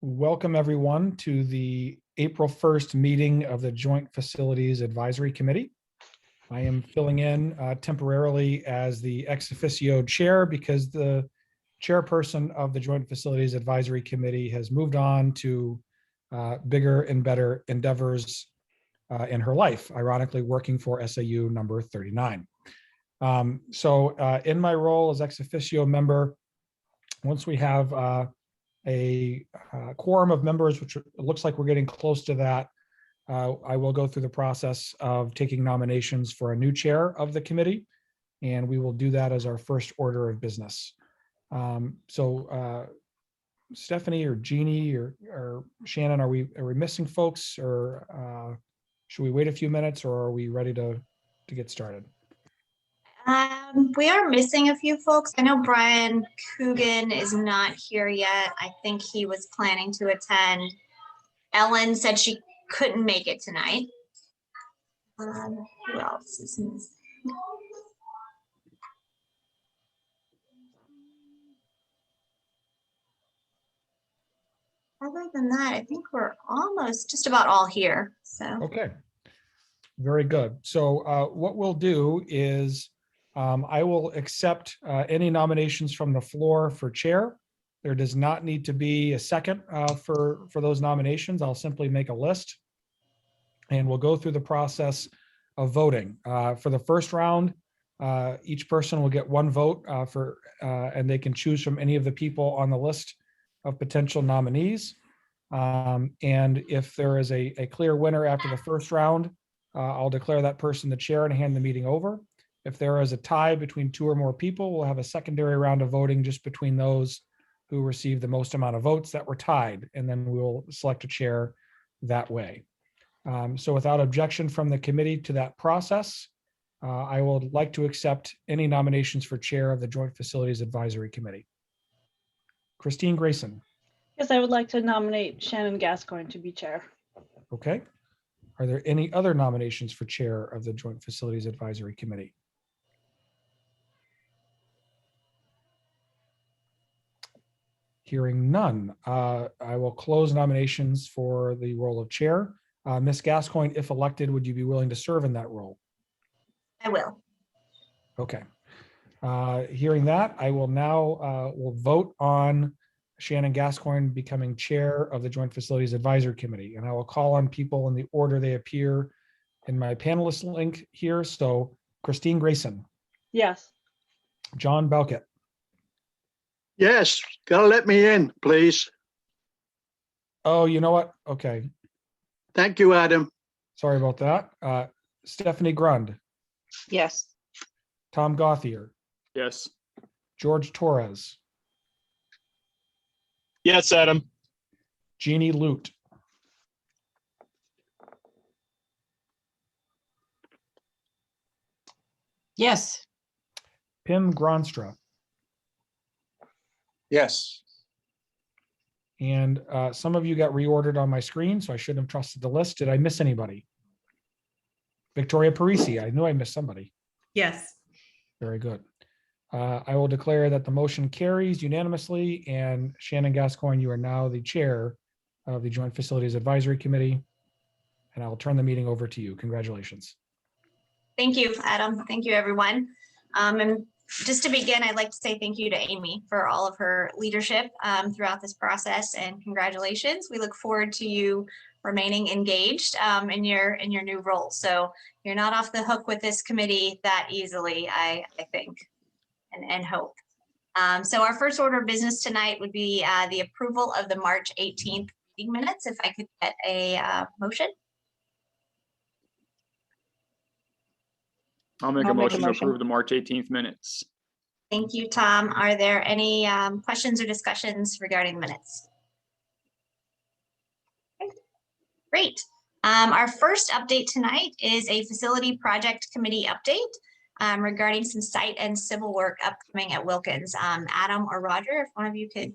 Welcome everyone to the April 1st meeting of the Joint Facilities Advisory Committee. I am filling in temporarily as the ex officio chair because the chairperson of the Joint Facilities Advisory Committee has moved on to bigger and better endeavors in her life, ironically working for SAU number 39. In my role as ex officio member, once we have a quorum of members, which it looks like we're getting close to that, I will go through the process of taking nominations for a new chair of the committee, and we will do that as our first order of business. Stephanie or Jeannie or Shannon, are we missing folks, or should we wait a few minutes, or are we ready to get started? We are missing a few folks. I know Brian Coogan is not here yet. I think he was planning to attend. Ellen said she couldn't make it tonight. Who else is missing? Other than that, I think we're almost just about all here. So Okay, very good. So what we'll do is I will accept any nominations from the floor for chair. There does not need to be a second for those nominations. I'll simply make a list and we'll go through the process of voting. For the first round, each person will get one vote and they can choose from any of the people on the list of potential nominees. And if there is a clear winner after the first round, I'll declare that person the chair and hand the meeting over. If there is a tie between two or more people, we'll have a secondary round of voting just between those who received the most amount of votes that were tied, and then we'll select a chair that way. So without objection from the committee to that process, I would like to accept any nominations for chair of the Joint Facilities Advisory Committee. Christine Grayson. Yes, I would like to nominate Shannon Gascoigne to be chair. Okay. Are there any other nominations for chair of the Joint Facilities Advisory Committee? Hearing none, I will close nominations for the role of chair. Ms. Gascoigne, if elected, would you be willing to serve in that role? I will. Okay. Hearing that, I will now will vote on Shannon Gascoigne becoming chair of the Joint Facilities Advisory Committee, and I will call on people in the order they appear in my panelist link here. So Christine Grayson. Yes. John Belkett. Yes, gotta let me in, please. Oh, you know what? Okay. Thank you, Adam. Sorry about that. Stephanie Grund. Yes. Tom Gauthier. Yes. George Torres. Yes, Adam. Jeannie Lute. Yes. Pim Gronstra. Yes. And some of you got reordered on my screen, so I shouldn't have trusted the list. Did I miss anybody? Victoria Parisi. I knew I missed somebody. Yes. Very good. I will declare that the motion carries unanimously, and Shannon Gascoigne, you are now the chair of the Joint Facilities Advisory Committee, and I will turn the meeting over to you. Congratulations. Thank you, Adam. Thank you, everyone. And just to begin, I'd like to say thank you to Amy for all of her leadership throughout this process, and congratulations. We look forward to you remaining engaged in your new role. So you're not off the hook with this committee that easily, I think, and hope. So our first order of business tonight would be the approval of the March 18th meeting minutes. If I could get a motion. I'll make a motion to approve the March 18th minutes. Thank you, Tom. Are there any questions or discussions regarding the minutes? Okay. Great. Our first update tonight is a facility project committee update regarding some site and civil work upcoming at Wilkins. Adam or Roger, if one of you could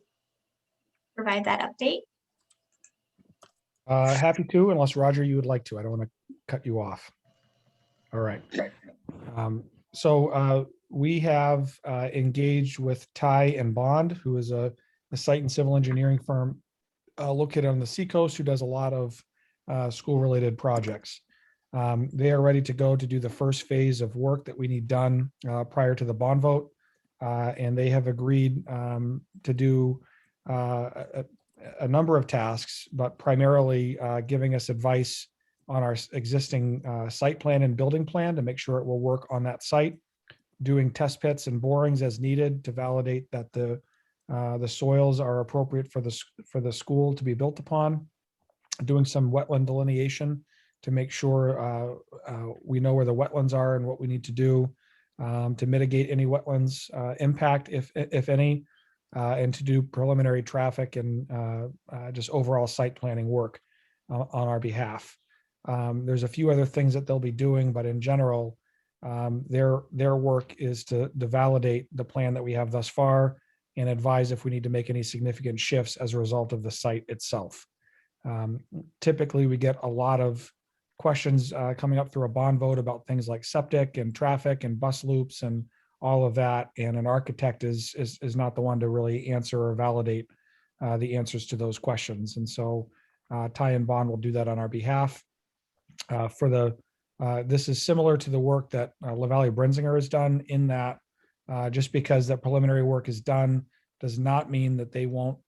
provide that update. Happy to, unless Roger, you would like to. I don't want to cut you off. All right. We have engaged with Ty and Bond, who is a site and civil engineering firm located on the seacoast, who does a lot of school-related projects. They are ready to go to do the first phase of work that we need done prior to the bond vote. And they have agreed to do a number of tasks, but primarily giving us advice on our existing site plan and building plan to make sure it will work on that site, doing test pits and borings as needed to validate that the soils are appropriate for the school to be built upon, doing some wetland delineation to make sure we know where the wetlands are and what we need to do to mitigate any wetlands impact, if any, and to do preliminary traffic and just overall site planning work on our behalf. There's a few other things that they'll be doing, but in general, their work is to validate the plan that we have thus far and advise if we need to make any significant shifts as a result of the site itself. Typically, we get a lot of questions coming up through a bond vote about things like septic and traffic and bus loops and all of that. And an architect is not the one to really answer or validate the answers to those questions. And so Ty and Bond will do that on our behalf. This is similar to the work that LaValle Brenzinger has done, in that just because that preliminary work is done does not mean that they won't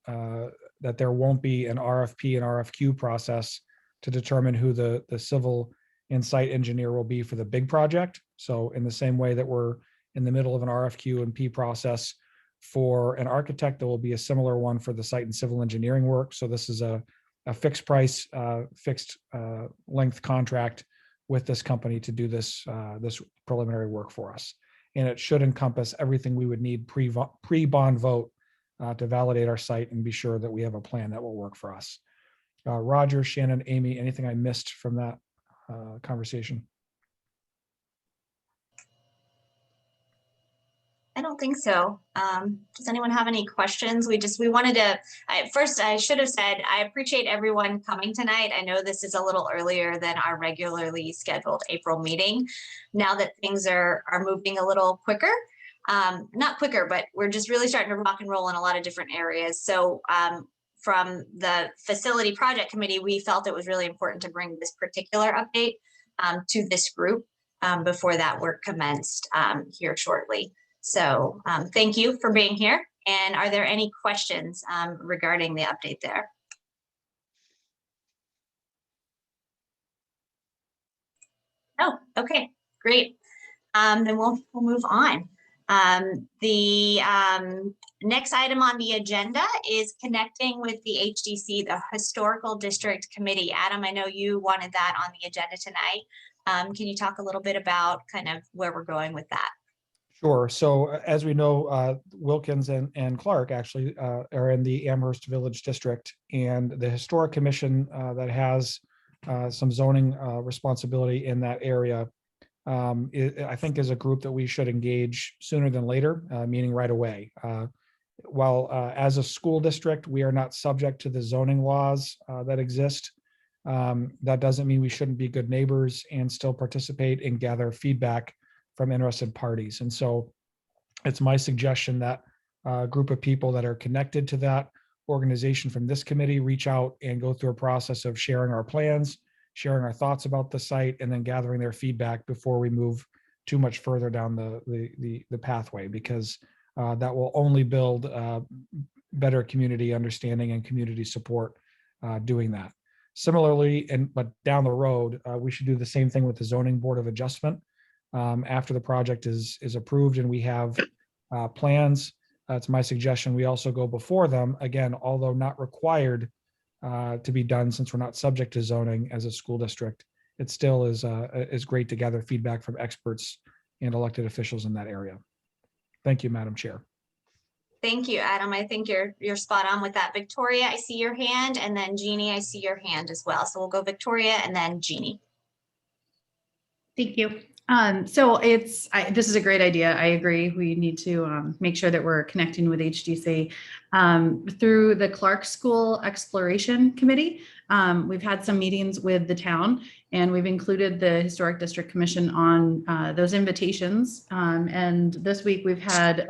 that there won't be an RFP and RFQ process to determine who the civil and site engineer will be for the big project. So in the same way that we're in the middle of an RFQ and P process for an architect, there will be a similar one for the site and civil engineering work. So this is a fixed price, fixed length contract with this company to do this preliminary work for us. And it should encompass everything we would need pre-bond vote to validate our site and be sure that we have a plan that will work for us. Roger, Shannon, Amy, anything I missed from that conversation? I don't think so. Does anyone have any questions? We wanted to, first I should have said, I appreciate everyone coming tonight. I know this is a little earlier than our regularly scheduled April meeting. Now that things are moving a little quicker, not quicker, but we're just really starting to rock and roll in a lot of different areas. So from the facility project committee, we felt it was really important to bring this particular update to this group before that work commenced here shortly. So thank you for being here. And are there any questions regarding the update there? Oh, okay, great. Then we'll move on. The next item on the agenda is connecting with the HDC, the Historical District Committee. Adam, I know you wanted that on the agenda tonight. Can you talk a little bit about kind of where we're going with that? Sure. So as we know, Wilkins and Clark actually are in the Amherst Village District, and the Historic Commission that has some zoning responsibility in that area, I think is a group that we should engage sooner than later, meaning right away. While as a school district, we are not subject to the zoning laws that exist, that doesn't mean we shouldn't be good neighbors and still participate and gather feedback from interested parties. And so it's my suggestion that a group of people that are connected to that organization from this committee reach out and go through a process of sharing our plans, sharing our thoughts about the site, and then gathering their feedback before we move too much further down the pathway, because that will only build better community understanding and community support doing that. Similarly, but down the road, we should do the same thing with the Zoning Board of Adjustment. After the project is approved and we have plans, it's my suggestion we also go before them, again, although not required to be done since we're not subject to zoning as a school district. It still is great to gather feedback from experts and elected officials in that area. Thank you, Madam Chair. Thank you, Adam. I think you're spot on with that. Victoria, I see your hand, and then Jeannie, I see your hand as well. So we'll go Victoria and then Jeannie. Thank you. This is a great idea. I agree. We need to make sure that we're connecting with HDC through the Clark School Exploration Committee. We've had some meetings with the town, and we've included the Historic District Commission on those invitations. And this week we've had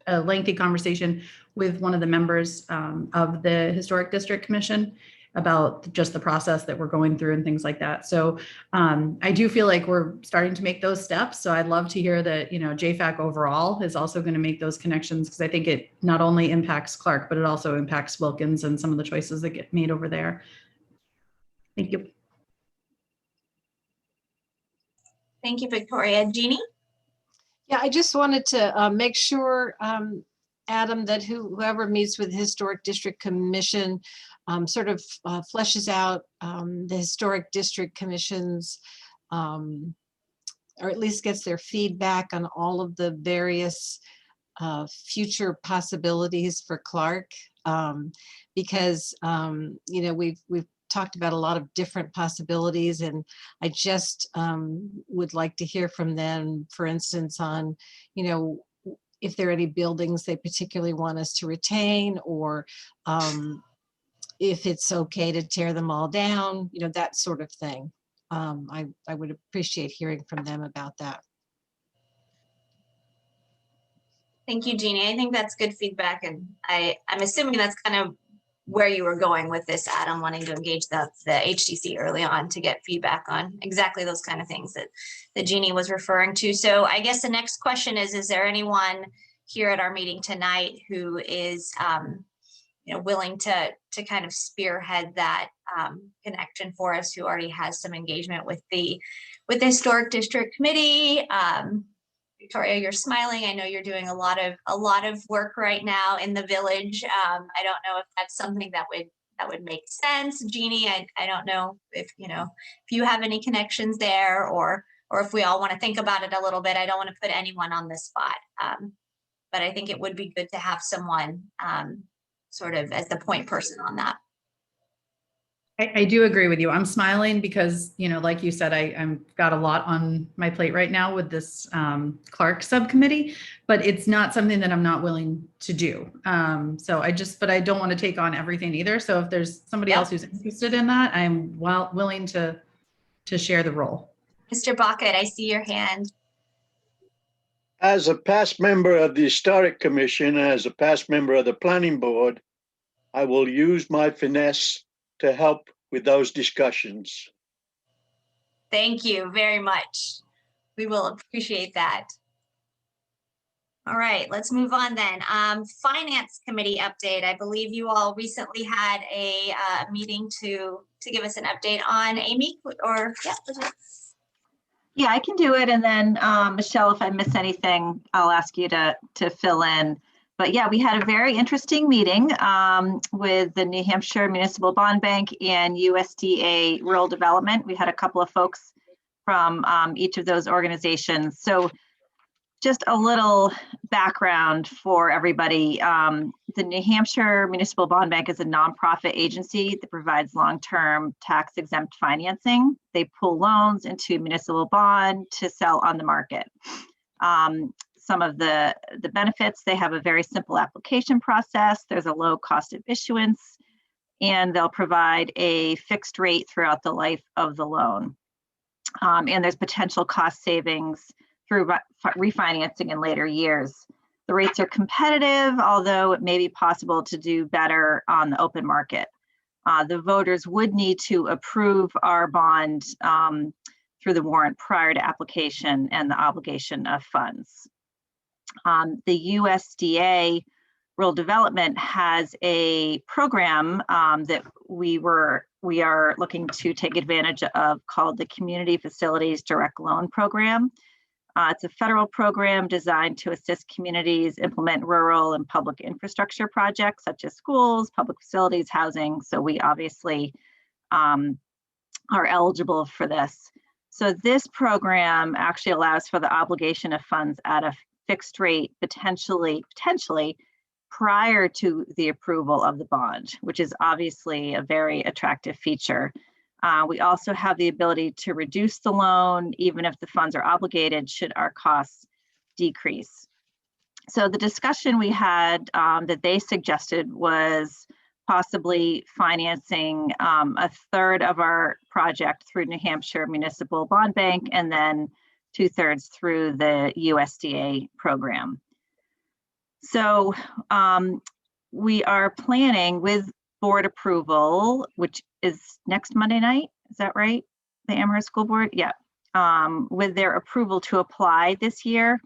a lengthy conversation with one of the members of the Historic District Commission about just the process that we're going through and things like that. So I do feel like we're starting to make those steps. So I'd love to hear that, JFAC overall is also going to make those connections, because I think it not only impacts Clark, but it also impacts Wilkins and some of the choices that get made over there. Thank you. Thank you, Victoria. Jeannie? Yeah, I just wanted to make sure, Adam, that whoever meets with the Historic District Commission sort of fleshes out the Historic District Commission's, or at least gets their feedback on all of the various future possibilities for Clark, because we've talked about a lot of different possibilities, and I just would like to hear from them, for instance, on if there are any buildings they particularly want us to retain, or if it's okay to tear them all down, that sort of thing. I would appreciate hearing from them about that. Thank you, Jeannie. I think that's good feedback. And I'm assuming that's kind of where you were going with this, Adam, wanting to engage the HDC early on to get feedback on exactly those kind of things that Jeannie was referring to. So I guess the next question is there anyone here at our meeting tonight who is willing to kind of spearhead that connection for us, who already has some engagement with the Historic District Committee? Victoria, you're smiling. I know you're doing a lot of work right now in the village. I don't know if that's something that would make sense. Jeannie, I don't know if you have any connections there, or if we all want to think about it a little bit. I don't want to put anyone on the spot, but I think it would be good to have someone sort of as the point person on that. I do agree with you. I'm smiling because, like you said, I'm got a lot on my plate right now with this Clark subcommittee, but it's not something that I'm not willing to do. But I don't want to take on everything either. So if there's somebody else who's interested in that, I'm willing to share the role. Mr. Bucket, I see your hand. As a past member of the Historic Commission, as a past member of the Planning Board, I will use my finesse to help with those discussions. Thank you very much. We will appreciate that. All right, let's move on then. Finance Committee update. I believe you all recently had a meeting to give us an update on. Amy, or Yeah, I can do it. And then Michelle, if I miss anything, I'll ask you to fill in. But yeah, we had a very interesting meeting with the New Hampshire Municipal Bond Bank and USDA Rural Development. We had a couple of folks from each of those organizations. So just a little background for everybody. The New Hampshire Municipal Bond Bank is a nonprofit agency that provides long-term tax-exempt financing. They pull loans into municipal bond to sell on the market. Some of the benefits, they have a very simple application process. There's a low cost of issuance, and they'll provide a fixed rate throughout the life of the loan. And there's potential cost savings through refinancing in later years. The rates are competitive, although it may be possible to do better on the open market. The voters would need to approve our bond through the warrant prior to application and the obligation of funds. The USDA Rural Development has a program that we are looking to take advantage of called the Community Facilities Direct Loan Program. It's a federal program designed to assist communities implement rural and public infrastructure projects such as schools, public facilities, housing. So we obviously are eligible for this. So this program actually allows for the obligation of funds at a fixed rate, potentially prior to the approval of the bond, which is obviously a very attractive feature. We also have the ability to reduce the loan, even if the funds are obligated, should our costs decrease. So the discussion we had that they suggested was possibly financing a third of our project through New Hampshire Municipal Bond Bank, and then 2/3 through the USDA program. So we are planning with board approval, which is next Monday night. Is that right? The Amherst School Board? Yeah. With their approval to apply this year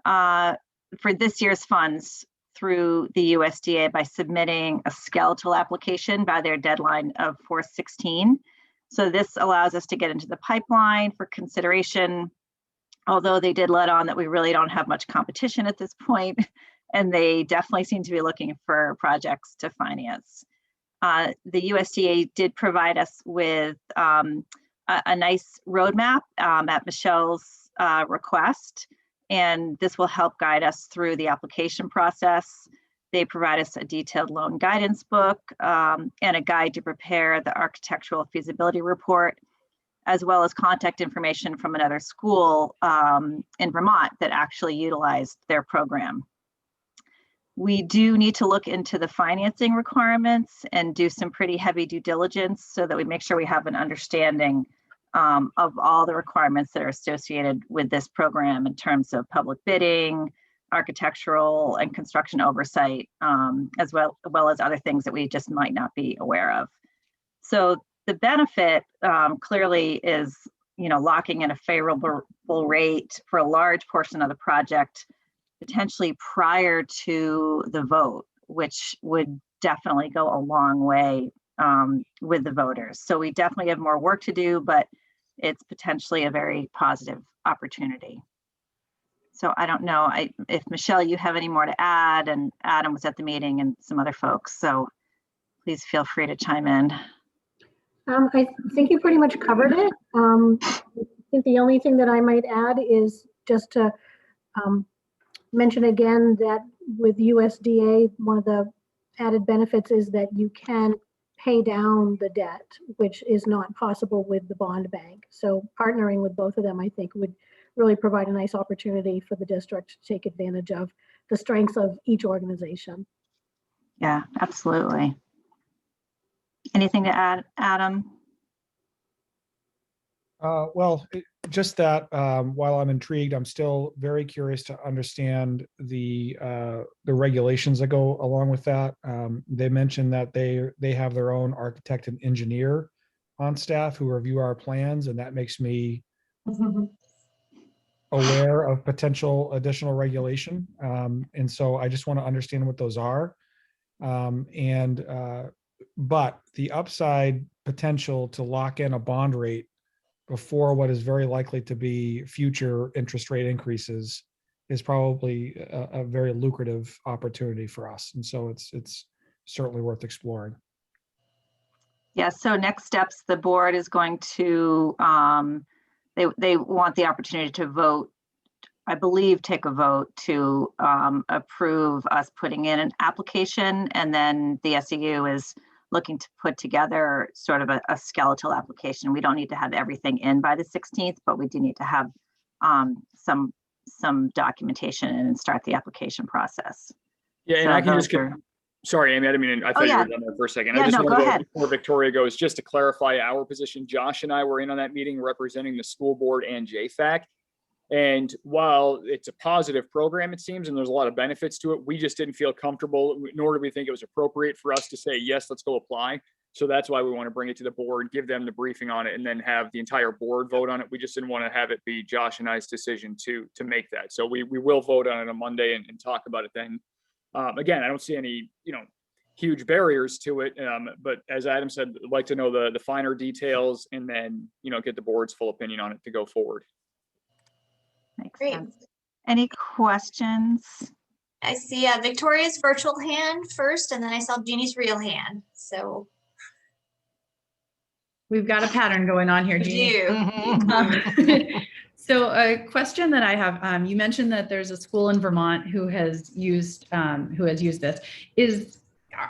for this year's funds through the USDA by submitting a skeletal application by their deadline of 4/16. So this allows us to get into the pipeline for consideration, although they did let on that we really don't have much competition at this point, and they definitely seem to be looking for projects to finance. The USDA did provide us with a nice roadmap at Michelle's request, and this will help guide us through the application process. They provide us a detailed loan guidance book and a guide to prepare the architectural feasibility report, as well as contact information from another school in Vermont that actually utilized their program. We do need to look into the financing requirements and do some pretty heavy due diligence so that we make sure we have an understanding of all the requirements that are associated with this program in terms of public bidding, architectural and construction oversight, as well as other things that we just might not be aware of. So the benefit clearly is, locking in a favorable rate for a large portion of the project, potentially prior to the vote, which would definitely go a long way with the voters. So we definitely have more work to do, but it's potentially a very positive opportunity. So I don't know if Michelle, you have any more to add, and Adam was at the meeting and some other folks, so please feel free to chime in. I think you pretty much covered it. I think the only thing that I might add is just to mention again that with USDA, one of the added benefits is that you can pay down the debt, which is not possible with the bond bank. So partnering with both of them, I think, would really provide a nice opportunity for the district to take advantage of the strengths of each organization. Yeah, absolutely. Anything to add, Adam? Well, just that while I'm intrigued, I'm still very curious to understand the regulations that go along with that. They mentioned that they have their own architect and engineer on staff who review our plans, and that makes me aware of potential additional regulation. And so I just want to understand what those are. But the upside potential to lock in a bond rate before what is very likely to be future interest rate increases is probably a very lucrative opportunity for us. And so it's certainly worth exploring. Yeah, so next steps, the board is going to, they want the opportunity to vote, I believe, take a vote to approve us putting in an application, and then the SEU is looking to put together sort of a skeletal application. We don't need to have everything in by the 16th, but we do need to have some documentation and start the application process. Yeah, and So I can just those are- sorry, Amy, I didn't mean, I thought you were done there for a second. Yeah, I just no, want go to ahead. before Victoria goes, just to clarify our position. Josh and I were in on that meeting representing the school board and JFAC. And while it's a positive program, it seems, and there's a lot of benefits to it, we just didn't feel comfortable, nor did we think it was appropriate for us to say, yes, let's go apply. So that's why we want to bring it to the board, give them the briefing on it, and then have the entire board vote on it. We just didn't want to have it be Josh and I's decision to make that. So we will vote on it on Monday and talk about it then. Again, I don't see any, huge barriers to it. But as Adam said, I'd like to know the finer details and then, get the board's full opinion on it to go forward. Makes Great. sense. Any questions? I see Victoria's virtual hand first, and then I saw Jeannie's real hand. So We've got a pattern going on here, we Jeannie. do. So a question that I have, you mentioned that there's a school in Vermont who has used this.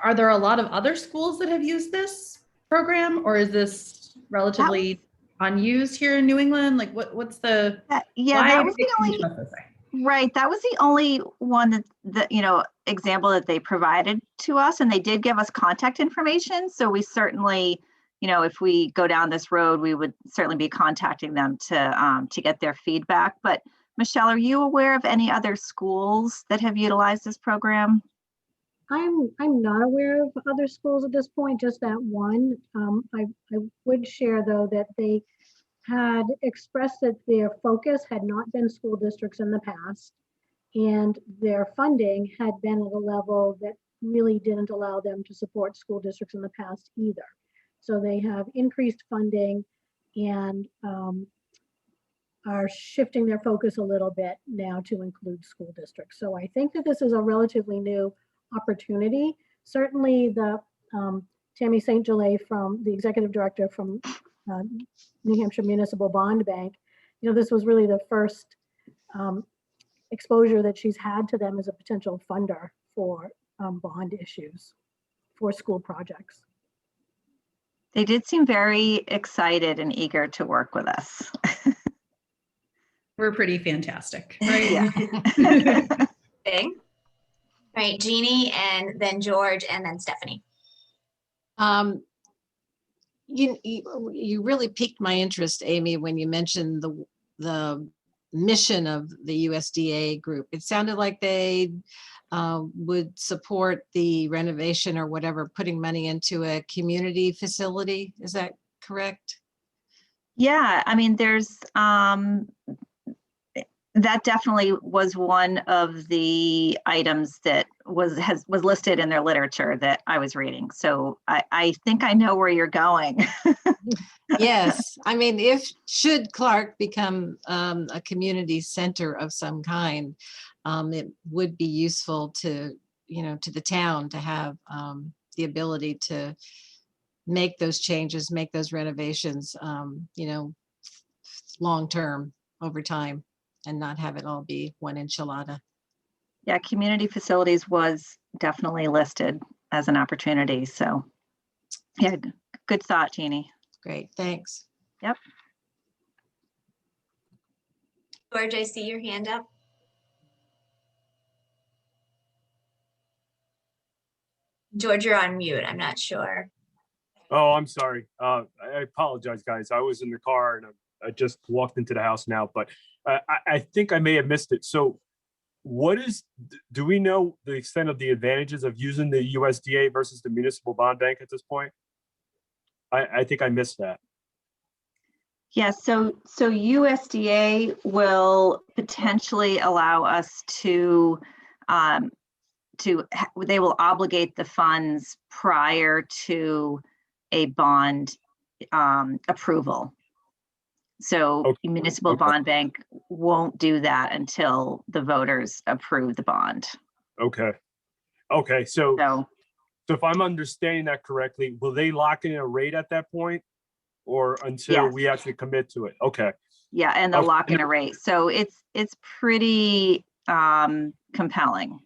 Are there a lot of other schools that have used this program, or is this relatively unused here in New England? Like what's the? Yeah, why that was the can you only, trust this way? right, that was the only one that, example that they provided to us, and they did give us contact information. So we certainly, if we go down this road, we would certainly be contacting them to get their feedback. But Michelle, are you aware of any other schools that have utilized this program? I'm not aware of other schools at this point, just that one. I would share though that they had expressed that their focus had not been school districts in the past, and their funding had been at a level that really didn't allow them to support school districts in the past either. So they have increased funding and are shifting their focus a little bit now to include school districts. So I think that this is a relatively new opportunity. Certainly the Tammy St. Gelais, from the executive director from New Hampshire Municipal Bond Bank, this was really the first exposure that she's had to them as a potential funder for bond issues for school projects. They did seem very excited and eager to work with us. We're pretty fantastic, right? Yeah. Big. Right, Jeannie, and then George, and then Stephanie. You really piqued my interest, Amy, when you mentioned the mission of the USDA group. It sounded like they would support the renovation or whatever, putting money into a community facility. Is that correct? Yeah, I mean, there's that definitely was one of the items that was listed in their literature that I was reading. So I think I know where you're going. Yes, I mean, should Clark become a community center of some kind, it would be useful to the town to have the ability to make those changes, make those renovations, long term over time, and not have it all be one enchilada. Yeah, community facilities was definitely listed as an opportunity. So yeah, good thought, Jeannie. Great, thanks. Yep. George, I see your hand up. George, you're on mute. I'm not sure. Oh, I'm sorry. I apologize, guys. I was in the car and I just walked into the house now, but I think I may have missed it. So do we know the extent of the advantages of using the USDA versus the municipal bond bank at this point? I think I missed that. Yeah, so USDA will potentially allow us to they will obligate the funds prior to a bond approval. So Okay. municipal Okay. bond bank won't do that until the voters approve the bond. Okay. Okay. So So if I'm understanding that correctly, will they lock in a rate at that point or until Yes. we actually commit to it? Okay. yeah, and they'll Okay. lock in a rate. So it's pretty compelling.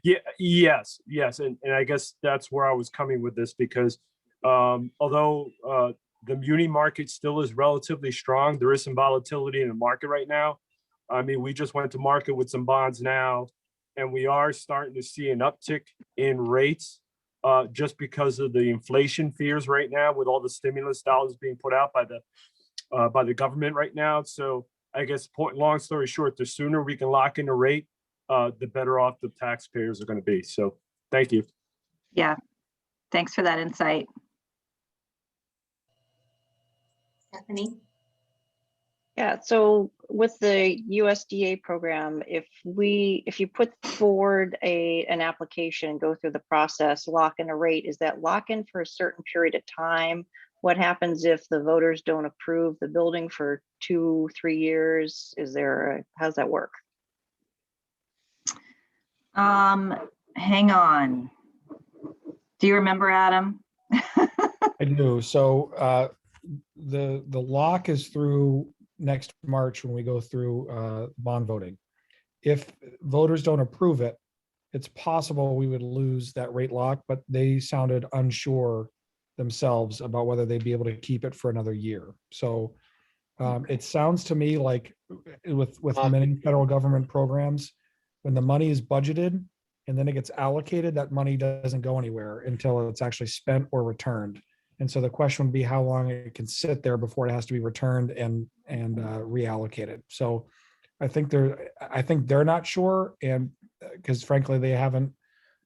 Yeah, yes. And I guess that's where I was coming with this because although the muni market still is relatively strong, there is some volatility in the market right now. I mean, we just went to market with some bonds now, and we are starting to see an uptick in rates just because of the inflation fears right now with all the stimulus dollars being put out by the government right now. So I guess long story short, the sooner we can lock in a rate, the better off the taxpayers are going to be. So thank you. Yeah, thanks for that insight. Stephanie? Yeah, so with the USDA program, if you put forward an application, go through the process, lock in a rate, is that lock in for a certain period of time? What happens if the voters don't approve the building for 2-3 years? How's that work? Hang on. Do you remember, Adam? I do. So the lock is through next March when we go through bond voting. If voters don't approve it, it's possible we would lose that rate lock, but they sounded unsure themselves about whether they'd be able to keep it for another year. So it sounds to me like with many federal government programs, when the money is budgeted and then it gets allocated, that money doesn't go anywhere until it's actually spent or returned. And so the question would be how long it can sit there before it has to be returned and reallocated. So I think they're not sure, and because frankly they haven't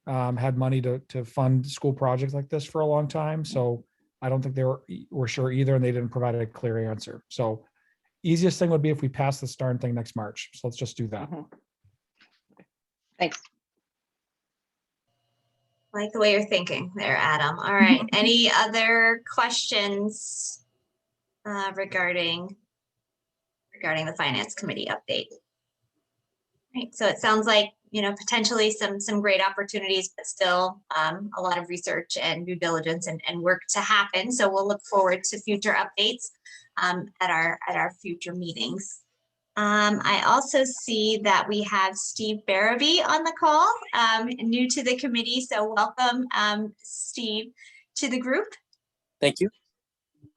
had money to fund school projects like this for a long time. So I don't think they were sure either, and they didn't provide a clear answer. So easiest thing would be if we pass this darn thing next March. So let's just do that. Thanks. Like the way you're thinking there, Adam. All right. Any other questions regarding the Finance Committee update? Right. So it sounds like, potentially some great opportunities, but still a lot of research and due diligence and work to happen. So we'll look forward to future updates at our future meetings. I also see that we have Steve Barabee on the call, new to the committee. So welcome, Steve, to the group. Thank you.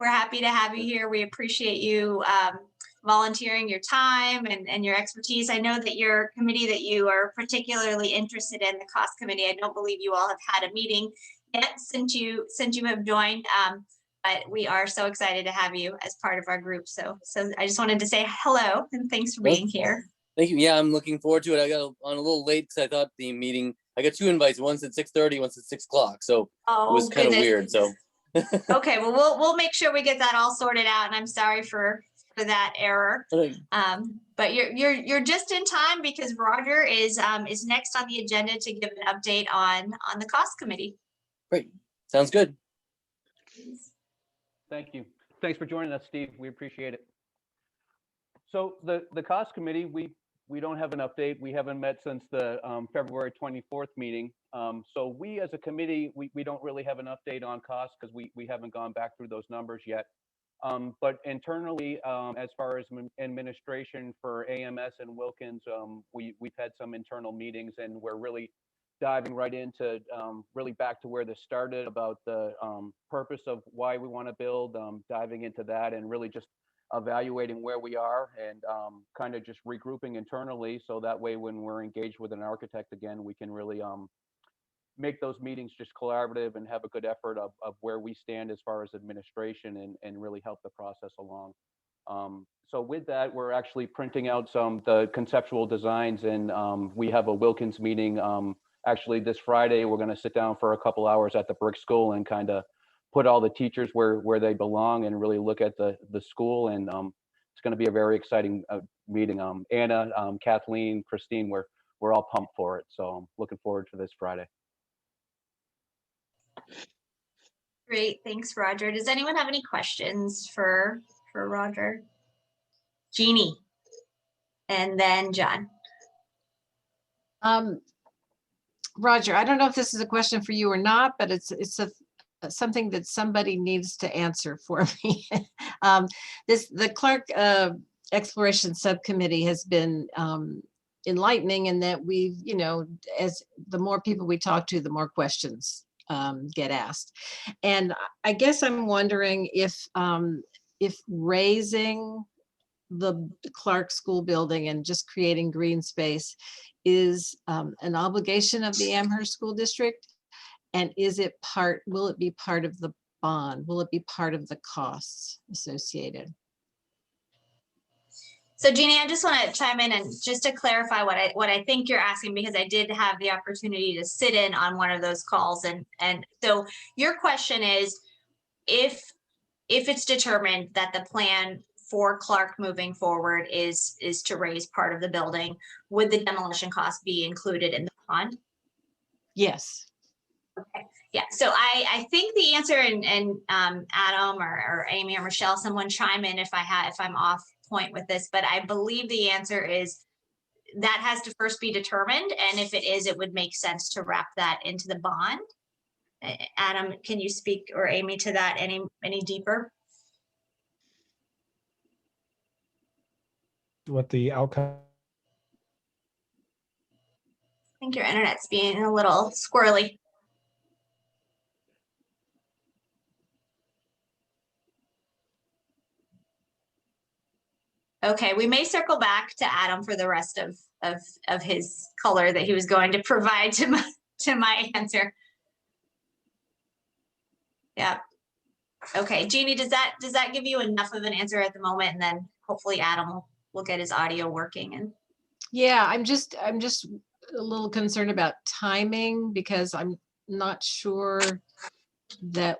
We're happy to have you here. We appreciate you volunteering your time and your expertise. I know that your committee that you are particularly interested in, the cost committee, I don't believe you all have had a meeting yet since you have joined. But we are so excited to have you as part of our group. So I just wanted to say hello and thanks for being here. Thank you. Yeah, I'm looking forward to it. I got on a little late because I thought the meeting, I got 2 invites, one's at 6:30, one's at 6 o'clock. So it was kind of weird. So okay, well, we'll make sure we get that all sorted out, and I'm sorry for that error. But you're just in time because Roger is next on the agenda to give an update on the cost committee. Great, sounds good. Thank you. Thanks for joining us, Steve. We appreciate it. So the cost committee, we don't have an update. We haven't met since the February 24th meeting. So we as a committee, we don't really have an update on costs because we haven't gone back through those numbers yet. But internally, as far as administration for AMS and Wilkins, we've had some internal meetings, and we're really diving right into really back to where this started about the purpose of why we want to build, diving into that and really just evaluating where we are and kind of just regrouping internally. So that way, when we're engaged with an architect again, we can really make those meetings just collaborative and have a good effort of where we stand as far as administration and really help the process along. So with that, we're actually printing out the conceptual designs, and we have a Wilkins meeting actually this Friday. We're going to sit down for a couple hours at the Brick School and kind of put all the teachers where they belong and really look at the school. And it's going to be a very exciting meeting. Anna, Kathleen, Christine, we're all pumped for it. So I'm looking forward to this Friday. Great, thanks, Roger. Does anyone have any questions for Roger? Jeannie, and then John. Roger, I don't know if this is a question for you or not, but it's something that somebody needs to answer for me. The Clark Exploration Subcommittee has been enlightening in that we've, as the more people we talk to, the more questions get asked. And I guess I'm wondering if raising the Clark School building and just creating green space is an obligation of the Amherst School District, and will it be part of the bond? Will it be part of the costs associated? So Jeannie, I just want to chime in and just to clarify what I think you're asking, because I did have the opportunity to sit in on one of those calls, and so your question is if it's determined that the plan for Clark moving forward is to raise part of the building, would the demolition cost be included in the bond? Yes. Okay. Yeah. So I think the answer, and Adam or Amy or Michelle, someone chime in if I'm off point with this, but I believe the answer is that has to first be determined, and if it is, it would make sense to wrap that into the bond. Adam, can you speak, or Amy, to that any deeper? What the outcome? I think your internet's being a little squirrely. Okay, we may circle back to Adam for the rest of his color that he was going to provide to my answer. Yeah. Okay, Jeannie, does that give you enough of an answer at the moment? And then hopefully Adam will get his audio working and. Yeah, I'm just a little concerned about timing because I'm not sure that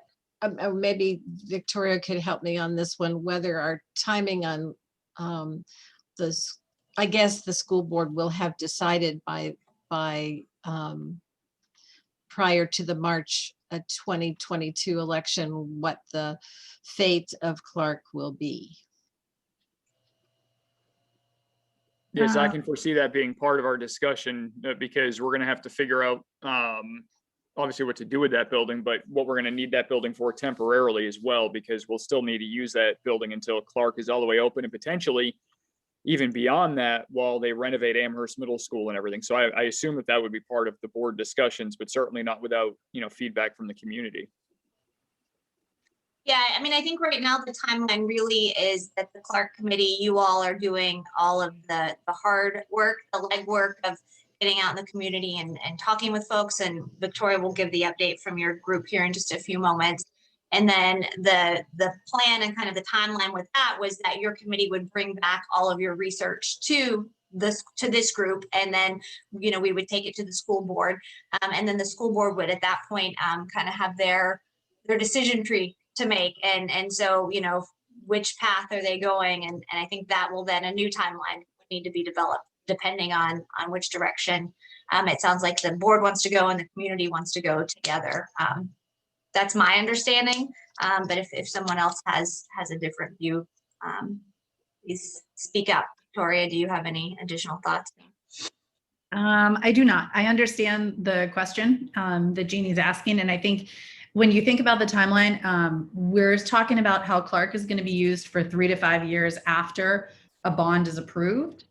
maybe Victoria could help me on this one, whether our timing on I guess the school board will have decided by prior to the March 2022 election what the fate of Clark will be. Yes, I can foresee that being part of our discussion because we're going to have to figure out obviously what to do with that building, but what we're going to need that building for temporarily as well, because we'll still need to use that building until Clark is all the way open and potentially even beyond that while they renovate Amherst Middle School and everything. So I assume that would be part of the board discussions, but certainly not without, feedback from the community. Yeah, I mean, I think right now the timeline really is that the Clark committee, you all are doing all of the hard work, the legwork of getting out in the community and talking with folks. And Victoria will give the update from your group here in just a few moments. And then the plan and kind of the timeline with that was that your committee would bring back all of your research to this group, and then we would take it to the school board, and then the school board would at that point kind of have their decision tree to make, and so which path are they going, and I think that will then a new timeline would need to be developed depending on which direction it sounds like the board wants to go and the community wants to go together. That's my understanding, but if someone else has a different view, please speak up. Victoria, do you have any additional thoughts? I do not. I understand the question that Jeannie's asking, and I think when you think about the timeline, we're talking about how Clark is going to be used for 3 to 5 years after a bond is approved.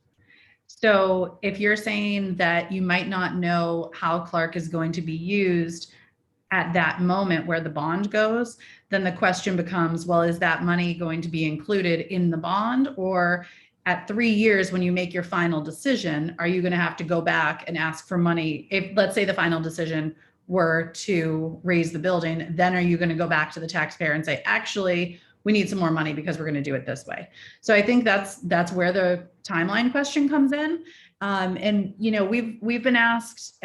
So if you're saying that you might not know how Clark is going to be used at that moment where the bond goes, then the question becomes, well, is that money going to be included in the bond, or at 3 years when you make your final decision, are you going to have to go back and ask for money? If, let's say, the final decision were to raise the building, then are you going to go back to the taxpayer and say, actually, we need some more money because we're going to do it this way? So I think that's where the timeline question comes in. And we've been asked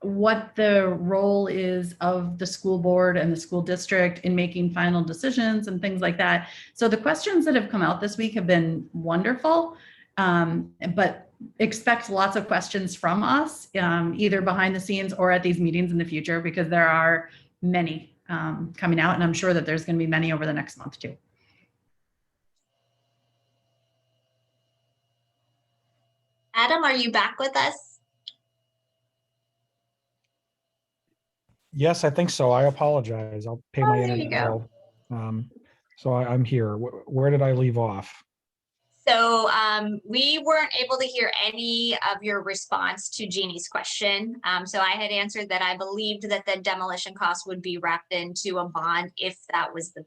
what the role is of the school board and the school district in making final decisions and things like that. So the questions that have come out this week have been wonderful, but expect lots of questions from us, either behind the scenes or at these meetings in the future, because there are many coming out, and I'm sure that there's going to be many over the next month too. Adam, are you back with us? Yes, I think so. I apologize. I'll pay my there you internet bill. So I'm here. Where did I leave off? So we weren't able to hear any of your response to Jeannie's question. So I had answered that I believed that the demolition costs would be wrapped into a bond if that was the,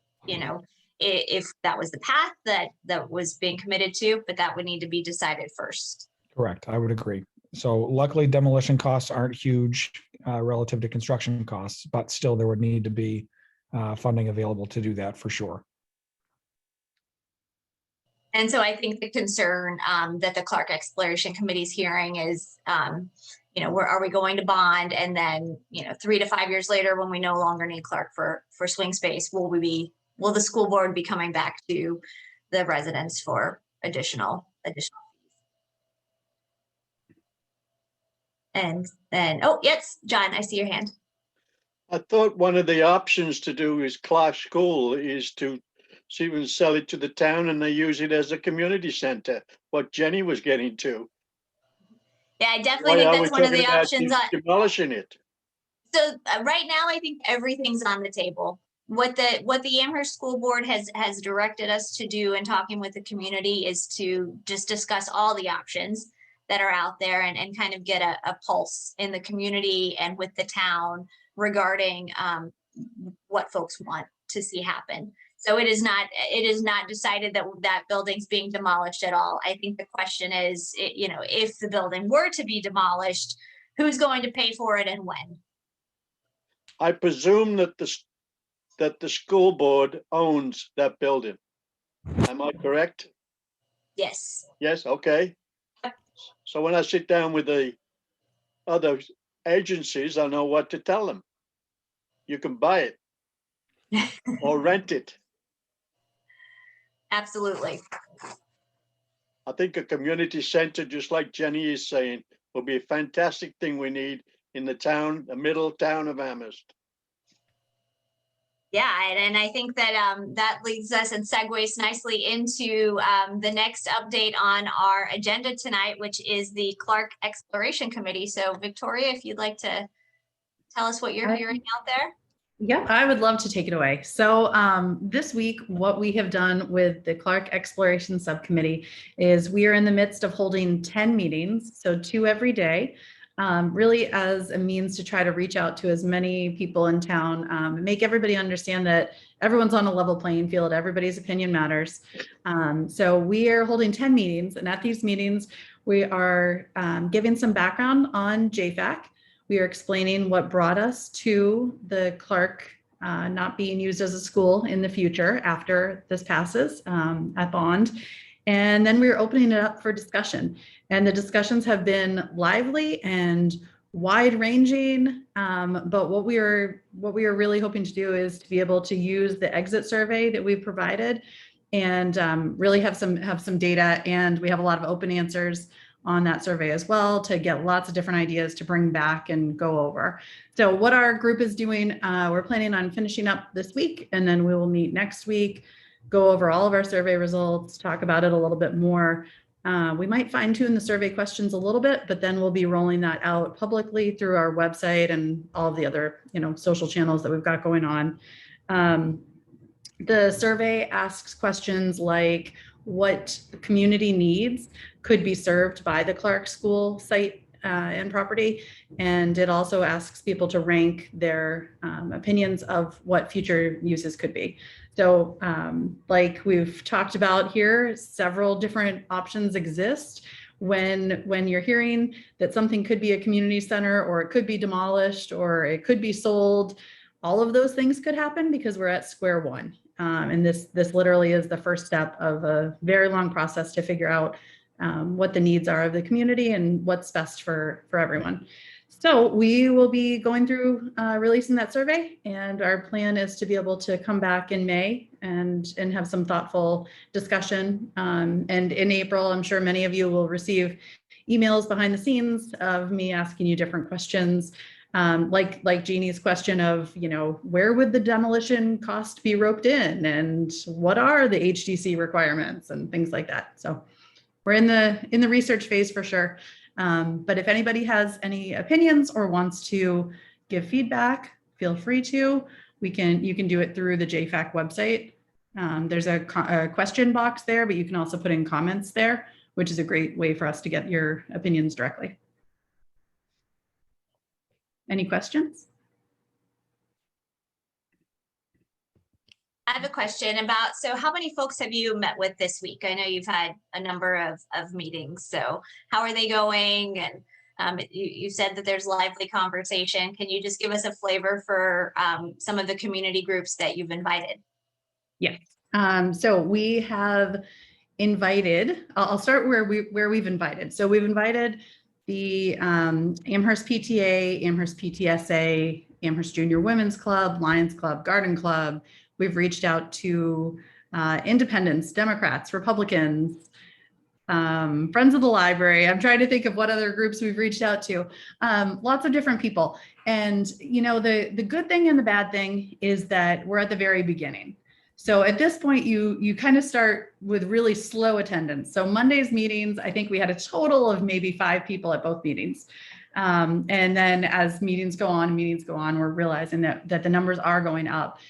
if that was the path that was being committed to, but that would need to be decided first. Correct. I would agree. So luckily demolition costs aren't huge relative to construction costs, but still there would need to be funding available to do that for sure. And so I think the concern that the Clark Exploration Committee is hearing is, are we going to bond? And then, 3 to 5 years later, when we no longer need Clark for swing space, will the school board be coming back to the residents for additional fees? And then, oh, yes, John, I see your hand. I thought one of the options to do is Clark School is to see if we can sell it to the town and they use it as a community center, what Jenny was getting to. Yeah, I definitely think that's one of the options. Demolishing it. So right now, I think everything's on the table. What the Amherst School Board has directed us to do in talking with the community is to just discuss all the options that are out there and kind of get a pulse in the community and with the town regarding what folks want to see happen. So it is not decided that that building's being demolished at all. I think the question is, if the building were to be demolished, who's going to pay for it and when? I presume that the school board owns that building. Am I correct? Yes. Yes, okay. So when I sit down with the other agencies, I know what to tell them. You can buy it or rent it. Absolutely. I think a community center, just like Jenny is saying, will be a fantastic thing we need in the middle town of Amherst. Yeah, and I think that that leads us and segues nicely into the next update on our agenda tonight, which is the Clark Exploration Committee. So Victoria, if you'd like to tell us what you're hearing out there. Yeah, I would love to take it away. So this week, what we have done with the Clark Exploration Subcommittee is we are in the midst of holding 10 meetings, so 2 every day. Really as a means to try to reach out to as many people in town, make everybody understand that everyone's on a level playing field, everybody's opinion matters. So we are holding 10 meetings, and at these meetings, we are giving some background on JFAC. We are explaining what brought us to the Clark not being used as a school in the future after this passes at Bond. And then we're opening it up for discussion. And the discussions have been lively and wide-ranging. But what we are really hoping to do is to be able to use the exit survey that we've provided and really have some data. And we have a lot of open answers on that survey as well to get lots of different ideas to bring back and go over. So what our group is doing, we're planning on finishing up this week, and then we will meet next week, go over all of our survey results, talk about it a little bit more. We might fine tune the survey questions a little bit, but then we'll be rolling that out publicly through our website and all of the other, social channels that we've got going on. The survey asks questions like what community needs could be served by the Clark School site and property. And it also asks people to rank their opinions of what future uses could be. So like we've talked about here, several different options exist. When you're hearing that something could be a community center, or it could be demolished, or it could be sold, all of those things could happen because we're at square one. And this literally is the first step of a very long process to figure out what the needs are of the community and what's best for everyone. So we will be going through releasing that survey, and our plan is to be able to come back in May and have some thoughtful discussion. And in April, I'm sure many of you will receive emails behind the scenes of me asking you different questions. Like Jeannie's question of, where would the demolition cost be roped in, and what are the HDC requirements and things like that. So we're in the research phase for sure. But if anybody has any opinions or wants to give feedback, feel free to. You can do it through the JFAC website. There's a question box there, but you can also put in comments there, which is a great way for us to get your opinions directly. Any questions? I have a question about, so how many folks have you met with this week? I know you've had a number of meetings, so how are they going? And you said that there's lively conversation. Can you just give us a flavor for some of the community groups that you've invited? Yes. So we have invited, I'll start where we've invited. So we've invited the Amherst PTA, Amherst PTSA, Amherst Junior Women's Club, Lions Club, Garden Club. We've reached out to independents, Democrats, Republicans, Friends of the Library. I'm trying to think of what other groups we've reached out to. Lots of different people. And the good thing and the bad thing is that we're at the very beginning. So at this point, you kind of start with really slow attendance. So Monday's meetings, I think we had a total of maybe 5 people at both meetings. And then as meetings go on, we're realizing that the numbers are going up.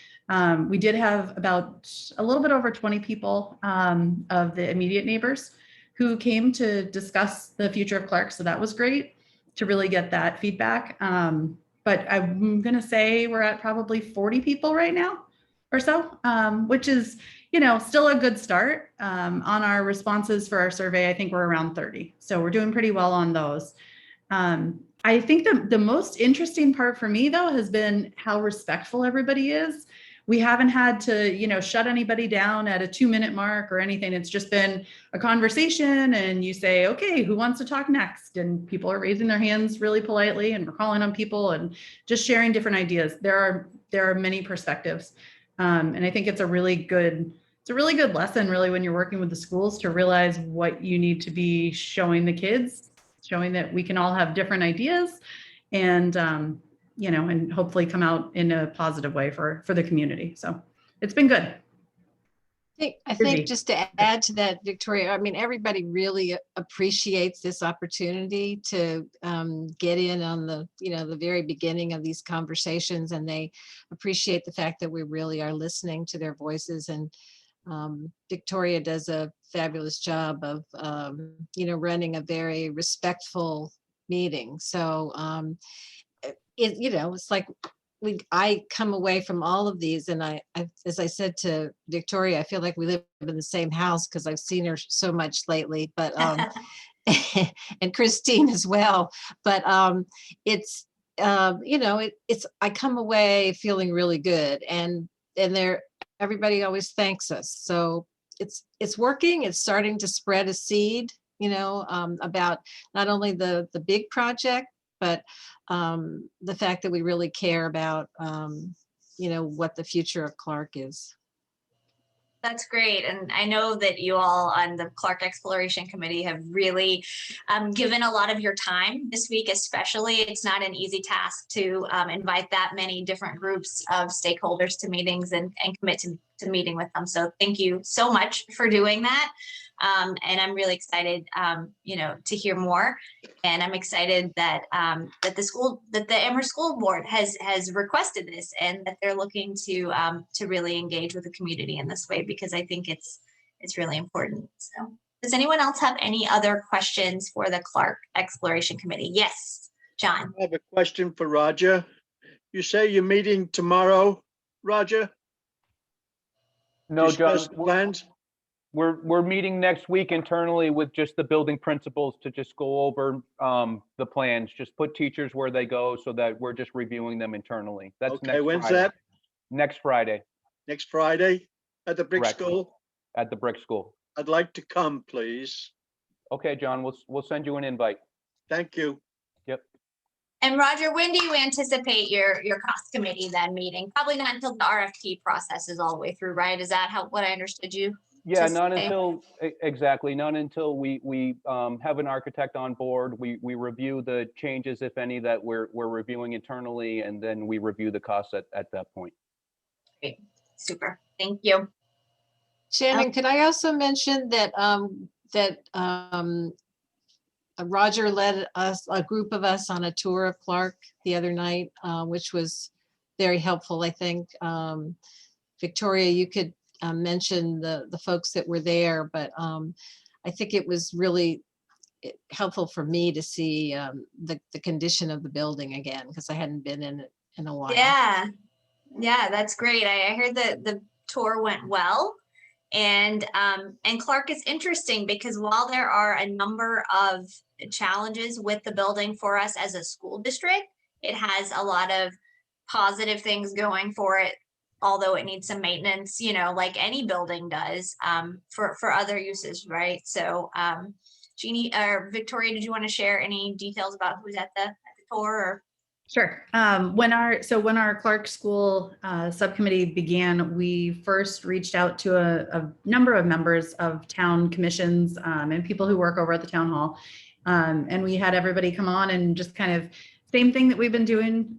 We did have about a little bit over 20 people of the immediate neighbors who came to discuss the future of Clark. So that was great to really get that feedback. But I'm going to say we're at probably 40 people right now or so, which is, still a good start. On our responses for our survey, I think we're around 30. So we're doing pretty well on those. I think the most interesting part for me, though, has been how respectful everybody is. We haven't had to, shut anybody down at a 2-minute mark or anything. It's just been a conversation and you say, okay, who wants to talk next? And people are raising their hands really politely and we're calling on people and just sharing different ideas. There are many perspectives. And I think it's a really good lesson really when you're working with the schools to realize what you need to be showing the kids, showing that we can all have different ideas and, and hopefully come out in a positive way for the community. So it's been good. I think just to add to that, Victoria, I mean, everybody really appreciates this opportunity to get in on the very beginning of these conversations, and they appreciate the fact that we really are listening to their voices. And Victoria does a fabulous job of, running a very respectful meeting. So, it's like I come away from all of these, and I, as I said to Victoria, I feel like we live in the same house because I've seen her so much lately. But and Christine as well. But it's I come away feeling really good, and everybody always thanks us. So it's working. It's starting to spread a seed, about not only the big project, but the fact that we really care about, what the future of Clark is. That's great. And I know that you all on the Clark Exploration Committee have really given a lot of your time this week, especially. It's not an easy task to invite that many different groups of stakeholders to meetings and commit to meeting with them. So thank you so much for doing that. And I'm really excited, to hear more. And I'm excited that that the Amherst School Board has requested this, and that they're looking to really engage with the community in this way, because I think it's really important. So, does anyone else have any other questions for the Clark Exploration Committee? Yes, John. I have a question for Roger. You say you're meeting tomorrow, Roger? No, John. Discuss the plans? We're meeting next week internally with just the building principals to just go over the plans, just put teachers where they go so that we're just reviewing them internally. That's Okay, next when's Friday. that? Next Friday. Next Friday at the Brick Correct. School? At the Brick School. I'd like to come, please. Okay, John, we'll send you an invite. Thank you. Yep. And Roger, when do you anticipate your cost committee then meeting? Probably not until the RFP process is all the way through, right? Is that what I understood you? Yeah, to not say? until, exactly, not until we have an architect on board. We review the changes, if any, that we're reviewing internally, and then we review the costs at that point. Great, super, thank you. Shannon, could I also mention that Roger led a group of us on a tour of Clark the other night, which was very helpful, I think. Victoria, you could mention the folks that were there, but I think it was really helpful for me to see the condition of the building again, because I hadn't been in it in a while. Yeah, that's great. I heard that the tour went well. And Clark is interesting because while there are a number of challenges with the building for us as a school district, it has a lot of positive things going for it, although it needs some maintenance, like any building does, for other uses, right? So Jeannie or Victoria, did you want to share any details about who's at the tour? Or? Sure. When our Clark School subcommittee began, we first reached out to a number of members of town commissions and people who work over at the town hall. And we had everybody come on and just kind of same thing that we've been doing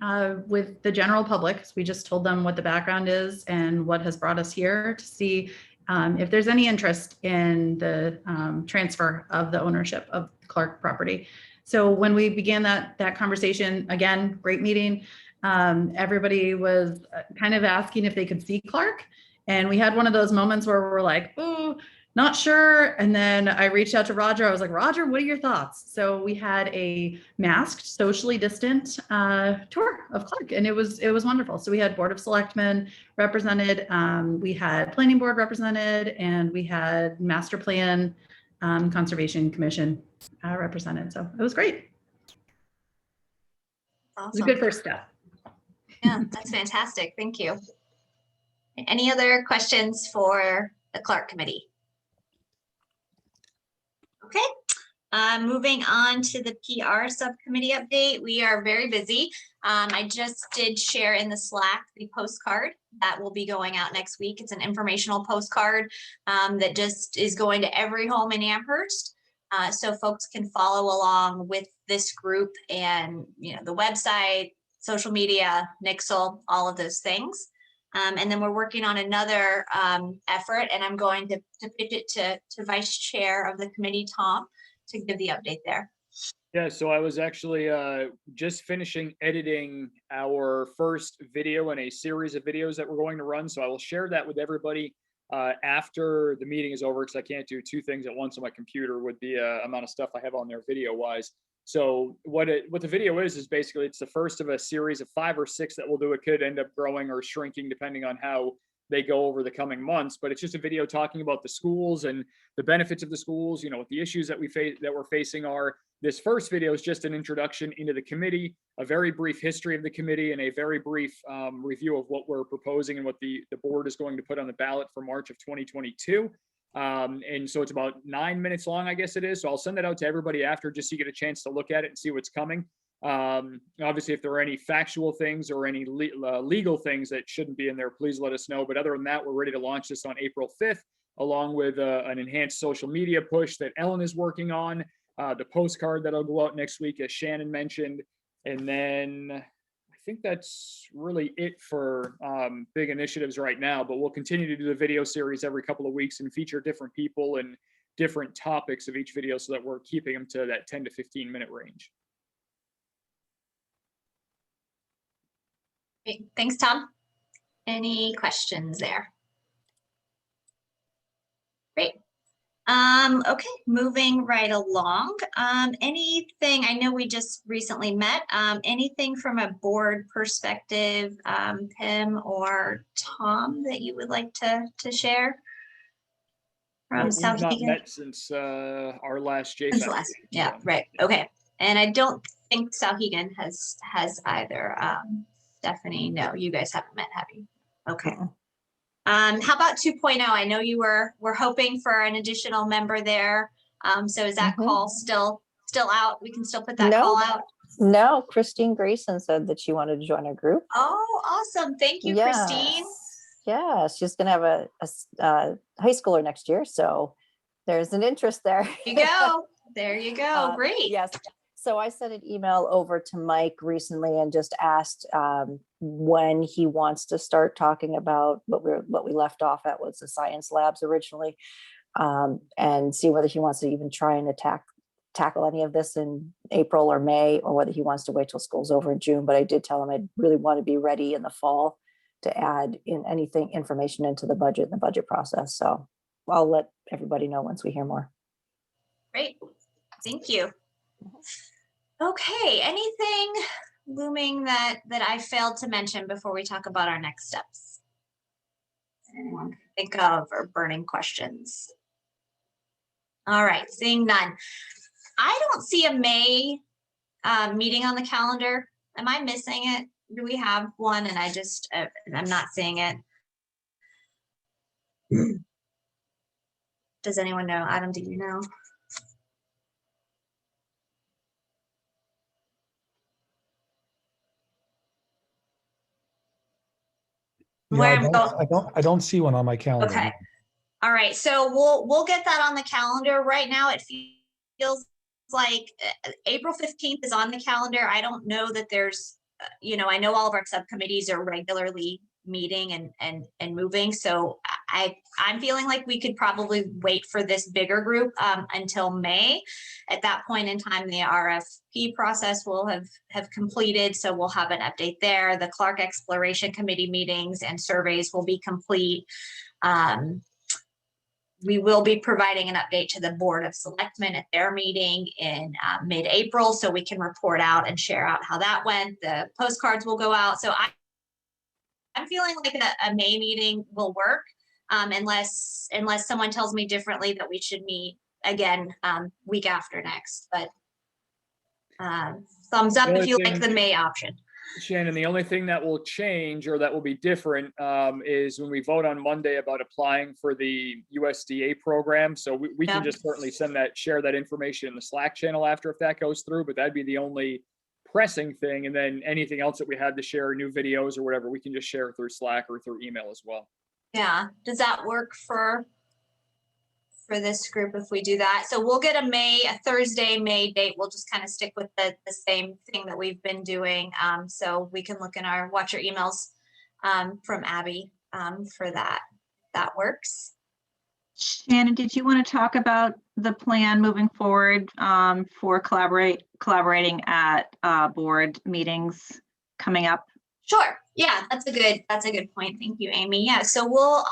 with the general public. So we just told them what the background is and what has brought us here to see if there's any interest in the transfer of the ownership of Clark property. So when we began that conversation, again, great meeting. Everybody was kind of asking if they could see Clark. And we had one of those moments where we're like, oh, not sure. And then I reached out to Roger. I was like, Roger, what are your thoughts? So we had a masked, socially distant tour of Clark, and it was wonderful. So we had Board of Selectmen represented, we had Planning Board represented, and we had Master Plan Conservation Commission represented. So it was great. It was a Awesome. good first step. Yeah, that's fantastic. Thank you. Any other questions for the Clark Committee? Okay, moving on to the PR subcommittee update. We are very busy. I just did share in the Slack the postcard that will be going out next week. It's an informational postcard that just is going to every home in Amherst. So folks can follow along with this group and, you know, the website, social media, Nixle, all of those things. And then we're working on another effort, and I'm going to pitch it to Vice Chair of the committee, Tom, to give the update there. Yeah, so I was actually just finishing editing our first video in a series of videos that we're going to run. So I will share that with everybody after the meeting is over, because I can't do two things at once on my computer with the amount of stuff I have on there video wise. So what the video is basically it's the first of a series of 5 or 6 that we'll do. It could end up growing or shrinking depending on how they go over the coming months, but it's just a video talking about the schools and the benefits of the schools, you know, what the issues that we're facing are. This first video is just an introduction into the committee, a very brief history of the committee, and a very brief review of what we're proposing and what the board is going to put on the ballot for March of 2022. And so it's about 9 minutes long, I guess it is. So I'll send that out to everybody after, just so you get a chance to look at it and see what's coming. Obviously, if there are any factual things or any legal things that shouldn't be in there, please let us know. But other than that, we're ready to launch this on April 5th, along with an enhanced social media push that Ellen is working on, the postcard that'll go out next week, as Shannon mentioned. And then I think that's really it for big initiatives right now, but we'll continue to do the video series every couple of weeks and feature different people and different topics of each video so that we're keeping them to that 10 to 15 minute range. Great. Thanks, Tom. Any questions there? Great. Okay, moving right along. Anything, I know we just recently met, anything from a board perspective, Pim or Tom, that you would like to share? From We've not Souhegan? met since our last JFAC. Yeah, right. Okay. And I don't think Souhegan has either. Stephanie, no, you guys haven't met, have you? Okay. How about 2.0? I know you were hoping for an additional member there. So is that call still out? We can still put that call out? No, Christine Grayson said that she wanted to join our group. Oh, awesome. Thank you, Christine. Yeah, she's going to have a high schooler next year. So there's an interest there. There you go. There you go. Great. Yes. So I sent an email over to Mike recently and just asked when he wants to start talking about what we left off at was the science labs originally, and see whether he wants to even try and tackle any of this in April or May, or whether he wants to wait till school's over in June. But I did tell him I really want to be ready in the fall to add in information into the budget and the budget process. So I'll let everybody know once we hear more. Great. Thank you. Okay, anything looming that I failed to mention before we talk about our next steps? Anyone think of or burning questions? All right, seeing none. I don't see a May meeting on the calendar. Am I missing it? Do we have one? And I just, I'm not seeing it. Does anyone know? Adam, do you know? Yeah, I don't see one on my calendar. Okay. All right. So we'll get that on the calendar. Right now, it feels like April 15th is on the calendar. I don't know that there's, I know all of our subcommittees are regularly meeting and moving. So I'm feeling like we could probably wait for this bigger group until May. At that point in time, the RFP process will have completed. So we'll have an update there. The Clark Exploration Committee meetings and surveys will be complete. we will be providing an update to the Board of Selectmen at their meeting in mid-April, so we can report out and share out how that went. The postcards will go out. So I'm feeling like a May meeting will work, unless someone tells me differently that we should meet again week after next. But thumbs up if you like the May option. Shannon, the only thing that will change or that will be different is when we vote on Monday about applying for the USDA program. So we can just certainly share that information in the Slack channel after if that goes through, but that'd be the only pressing thing. And then anything else that we had to share, new videos or whatever, we can just share through Slack or through email as well. Yeah, does that work for this group if we do that? So we'll get a Thursday, May date. We'll just kind of stick with the same thing that we've been doing. So we can look in watch our emails from Abby for that. That works. Shannon, did you want to talk about the plan moving forward for collaborating at board meetings coming up? Sure. Yeah, that's a good point. Thank you, Amy. Yeah, so we'll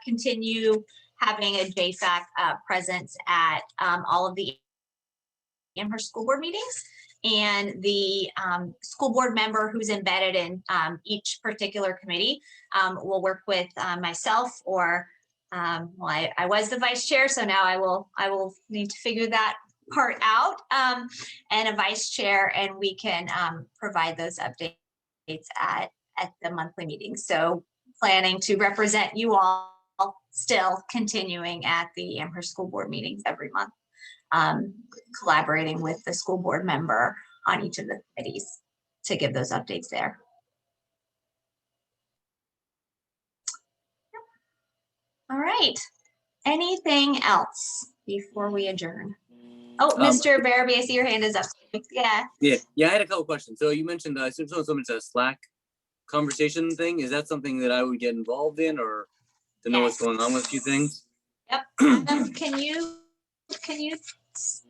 continue having a JFAC presence at all of the Amherst school board meetings, and the school board member who's embedded in each particular committee will work with myself or well, I was the vice chair, so now I will need to figure that part out, and a vice chair, and we can provide those updates at the monthly meetings. So planning to represent you all, still continuing at the Amherst school board meetings every month, collaborating with the school board member on each of the committees to give those updates there. All right. Anything else before we adjourn? Oh, Mr. Barabee, I see your hand is up. Yeah. Yeah, I had a couple questions. So you mentioned, someone mentioned a Slack conversation thing. Is that something that I would get involved in, or to know what's going on with a few things? Yep. Can you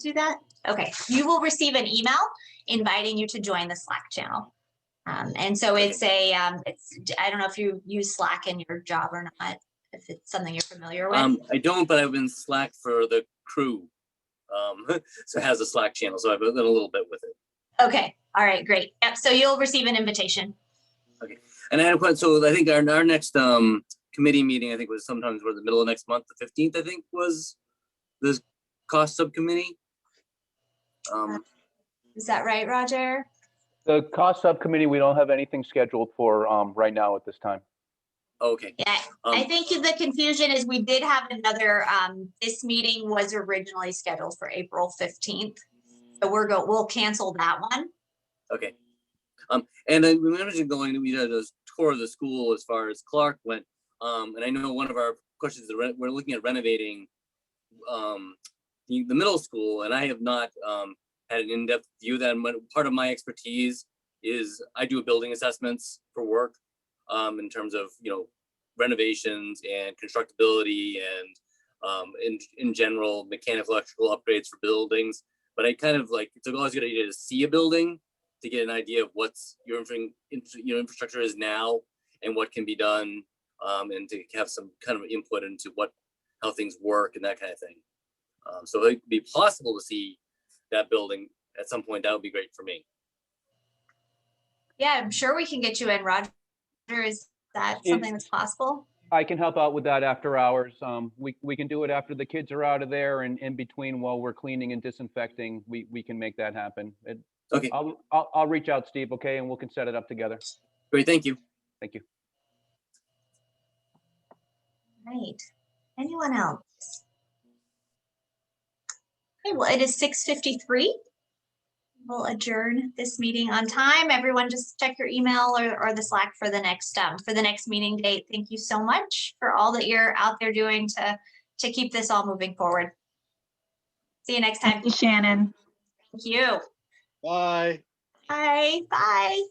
do that? Okay. You will receive an email inviting you to join the Slack channel. And so it's I don't know if you use Slack in your job or not, if it's something you're familiar with. I don't, but I've been Slack for the crew. So it has a Slack channel, so I've done a little bit with it. Okay. All right, great. Yep. So you'll receive an invitation. Okay. And I had a question. So I think our next committee meeting, I think, was sometime toward the middle of next month. The 15th, I think, was the cost subcommittee. Is that right, Roger? The cost subcommittee, we don't have anything scheduled for right now at this time. Okay. Yeah, I think the confusion is we did have another, this meeting was originally scheduled for April 15th. So we'll cancel that one. Okay. And then we mentioned we did a tour of the school as far as Clark went. And I know one of our questions is we're looking at renovating the middle school, and I have not had an in-depth view of that. And part of my expertise is I do building assessments for work in terms of, renovations and constructability and in general, mechanical, electrical upgrades for buildings. But I kind of it's always a good idea to see a building to get an idea of what's your infrastructure is now and what can be done, and to have some kind of input into how things work and that kind of thing. So it could be possible to see that building at some point. That would be great for me. Yeah, I'm sure we can get you in, Roger. Is that something that's possible? I can help out with that after hours. We can do it after the kids are out of there, and in between while we're cleaning and disinfecting, we can make that happen. Okay. I'll reach out, Steve, okay, and we can set it up together. Great, thank you. Thank you. Right. Anyone else? Okay, well, it is 6:53. We'll adjourn this meeting on time. Everyone just check your email or the Slack for the next meeting date. Thank you so much for all that you're out there doing to keep this all moving forward. See you next time. Thank you, Shannon. Thank you. Bye. Bye. Bye.